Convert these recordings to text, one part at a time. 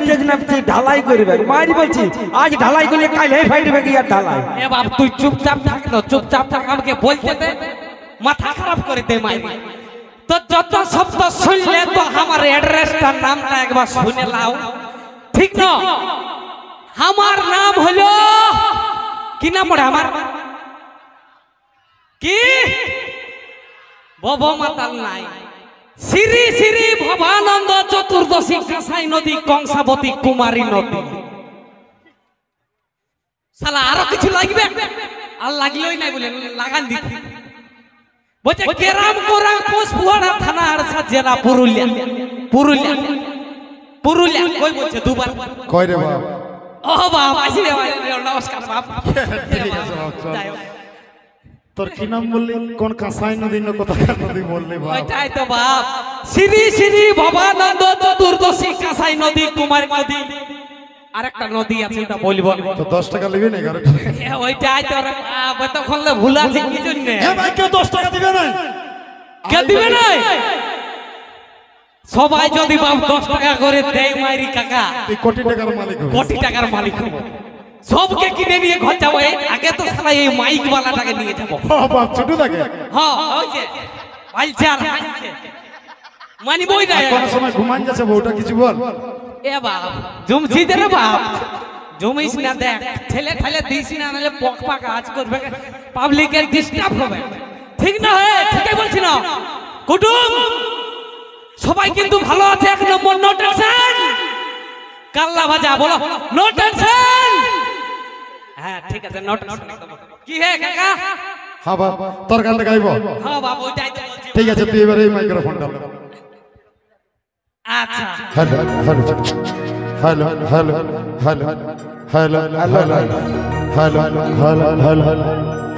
stage নামছে ঢালাই করবে মারি বলছি আজ ঢালাই করলে কাল হে ফাইটবে কি আর ঢালাই এ বাপ তুই চুপচাপ থাক না চুপচাপ থাক আমাকে বলতে দে মাথা খারাপ করে দে মারি তো যত শব্দ শুনলে তো আমার অ্যাড্রেসটার নামটা একবার শুনে লাও ঠিক না আমার নাম হলো কি নাম পড়ে আমার কি ভব মাতাল নাই শ্রী শ্রী ভবানন্দ চতুর্দশী কাঁসাই নদী কংসাবতী কুমারী নদী শালা আরো কিছু লাগবে আর লাগলোই নাই বলে লাগান দিতে বলছে কেরাম কোরা পোষপুরা থানা আরসা জেলা পুরুলিয়া পুরুলিয়া পুরুলিয়া কই বলছে দুবার কই রে বাপ ও বাপ আসি রে নমস্কার বাপ তোর কি নাম বললি কোন কাঁসাই নদী না কোথাকার নদী বললি বাপ ওইটাই তো বাপ শ্রী শ্রী ভবানন্দ চতুর্দশী কাঁসাই নদী কুমারী নদী আরেকটা নদী আছে ওটা বলবো তো 10 টাকা নেবে না 11 টাকা ওইটাই তো এতক্ষণ ভুল আছে কি জন্য ভাই কেউ 10 টাকা দিবে না কে দিবে না সবাই যদি বাপ 10 টাকা করে দেয় মাইরি কাকা তুই কোটি টাকার মালিক হবে কোটি টাকার মালিক হবো सबके किने নিয়ে ঘর যাবো আগে তো সারা এই মাইক वालाটাকে নিয়ে যাব হ্যাঁ বাপ ছোট থাকে হ্যাঁ ওই যে ভাইছে আর ভাইছে মানি বই না কোন সময় ঘুমান যাচ্ছে বউটা কিছু বল এ বাপ জুমছি রে বাপ জুমিস না দেখ ঠেলে ঠেলে দিস না নালে পক পাক আজ করবে পাবলিকের ডিস্টার্ব হবে ঠিক না হে ঠিকই বলছি না কুটুম সবাই কিন্তু ভালো আছে এক নম্বর নো টেনশন কাল্লা ভাজা বলো নো টেনশন হ্যাঁ ঠিক আছে নো টেনশন কি হে কাকা হ্যাঁ বাপ তোর গানটা গাইবো হ্যাঁ বাপ ওইটাই তো বলছি ঠিক আছে তুই এবারে এই মাইক্রোফোনটা নে আচ্ছা hello hello hello hello hello hello hello hello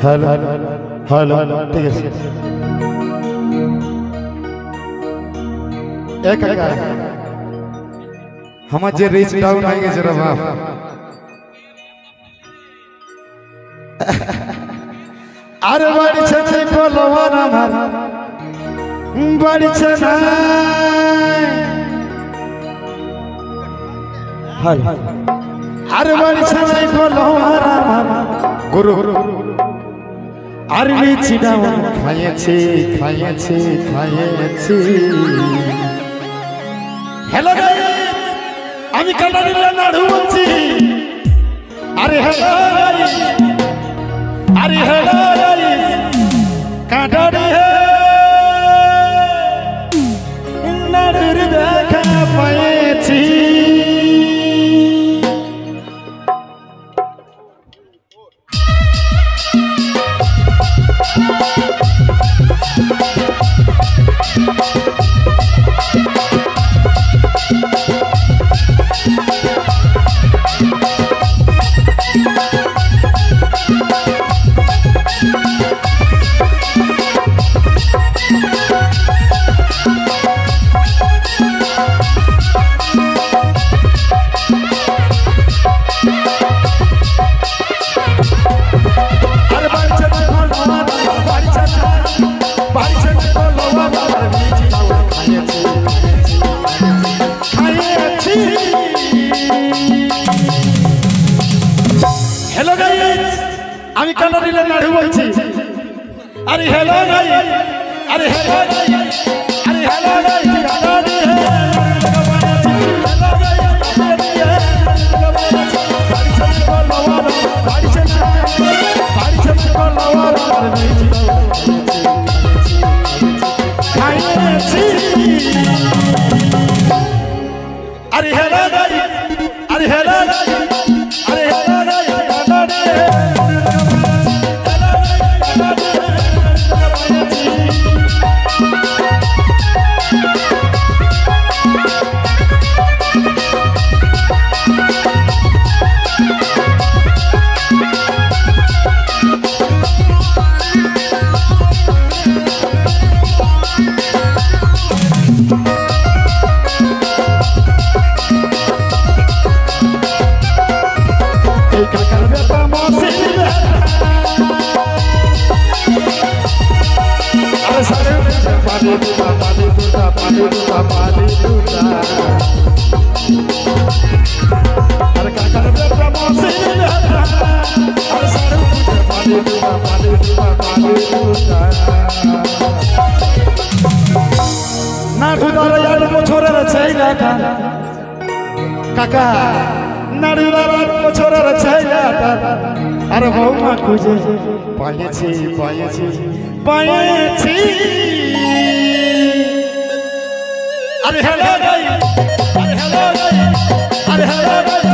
hello hello hello ঠিক আছে এক কাকা আমার যে রিচ ডাউন হয়ে গেছে রে বাপ আরে বাড়িছে না কলওয়ার আমার বাড়িছে না হাল আরে বাড়িছে না কলওয়ার আমার গুরু আর রিচ ডাউন খাইয়েছি খাইয়েছি খাইয়েছি হ্যালো গাইস আমি কাটারিলা নাড়ু বলছি আরে হ্যালো গাইস আরে হ্যালো গাইস কাটারি হে নাড়ুর দেখা পাইছি हेलो गाइस আমি কাটারিলা নাড়ু বলছি আরে हेलो गाइस আরে हेलो गाइस আরে हेलो गाइस কাটারি হে हेलो गाइस বাড়িছে কো লওয়ার খাইছি আরে हेलो गाइस আরে हेलो गाइस আরে हेलो गाइस पानी চাইলাটা কাকা নাড়ুরার বছরের চাইলাটা আর বৌমা খুঁজে পাইছি পাইছি পাইছি আরে হ্যালো গাই আরে হ্যালো গাই আরে হ্যালো গাই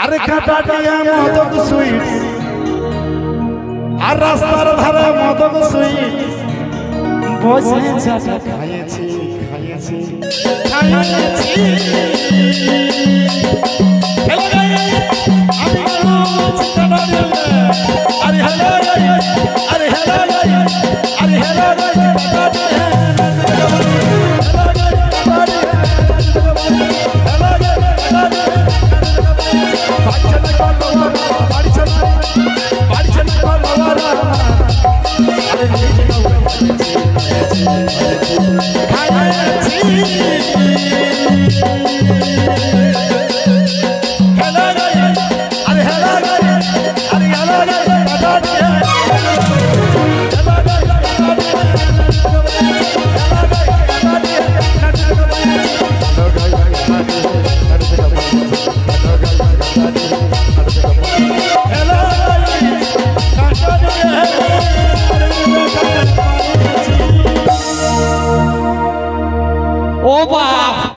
আরে কাটা দিয়া মদক সুইট আর রাস্তার ধারে মদক সুইট বসে চাটা খাইছি খাইছি খাইছি হেলো গাই আমি চিন্তা দিলে আরে হেলো গাই আরে হেলো গাই আরে হেলো গাই